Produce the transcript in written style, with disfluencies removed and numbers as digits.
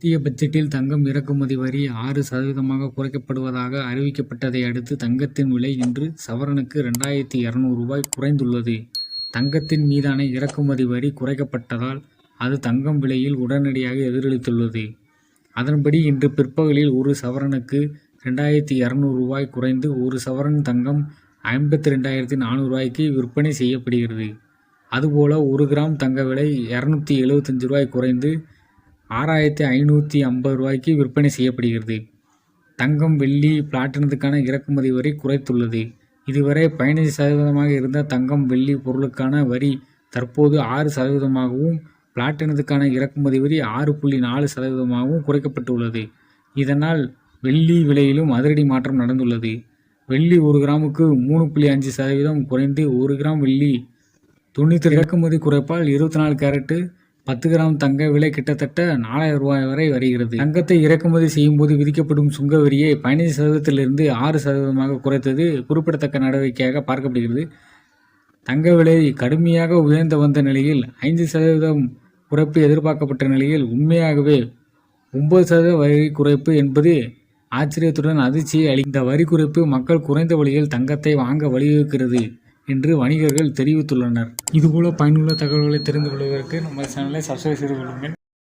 மத்திய பட்ஜெட்டில் தங்கம் இறக்குமதி வரி 6% குறைக்கப்படுவதாக அறிவிக்கப்பட்டதை அடுத்து தங்கத்தின் விலை இன்று சவரனுக்கு ரூ. 2200 குறைந்துள்ளது. தங்கத்தின் மீதான இறக்குமதி வரி குறைக்கப்பட்டதால் அது தங்கம் விலையில் உடனடியாக எதிரொலித்துள்ளது. அதன்படி இன்று பிற்பகலில் ஒரு சவரனுக்கு ரூ. 2200 குறைந்து ஒரு சவரன் தங்கம் ரூ. 52,400 விற்பனை செய்யப்படுகிறது. அதுபோல ஒரு கிராம் தங்க விலை ரூ. 275 குறைந்து ரூ. 6,550 விற்பனை செய்யப்படுகிறது. தங்கம், வெள்ளி, பிளாட்டினத்துக்கான இறக்குமதி வரி குறைத்துள்ளது. இதுவரை 15% இருந்த தங்கம், வெள்ளி பொருளுக்கான வரி தற்போது 6%, பிளாட்டினத்துக்கான இறக்குமதி வரி 6.4% குறைக்கப்பட்டுள்ளது. இதனால் வெள்ளி விலையிலும் அதிரடி மாற்றம் நடந்துள்ளது. வெள்ளி ஒரு கிராமுக்கு 3.5% குறைந்து ஒரு கிராம் வெள்ளி 92 இறக்குமதி குறைப்பால் 24 கேரட் 10 கிராம் தங்க விலை கிட்டத்தட்ட ரூ. 4,000 வரை வருகிறது. தங்கத்தை இறக்குமதி செய்யும் போது விதிக்கப்படும் சுங்க வரியை 15%லிருந்து 6% குறைத்தது குறிப்பிடத்தக்க நடவடிக்கையாக பார்க்கப்படுகிறது. தங்க விலை கடுமையாக உயர்ந்து வந்த நிலையில் 5% குறைப்பு எதிர்பார்க்கப்பட்ட நிலையில் உண்மையாகவே 9% வரி குறைப்பு என்பது ஆச்சரியத்துடன் அதிர்ச்சியை அளிக்கும். இந்த வரி குறைப்பு மக்கள் குறைந்த விலையில் தங்கத்தை வாங்க வழிவகுக்கிறது என்று வணிகர்கள் தெரிவித்துள்ளனர். இதுபோல பயனுள்ள தகவல்களை தெரிந்து கொள்வதற்கு நம்ம சேனலை சப்ஸ்கிரைப் செய்து கொள்ளுங்கள்.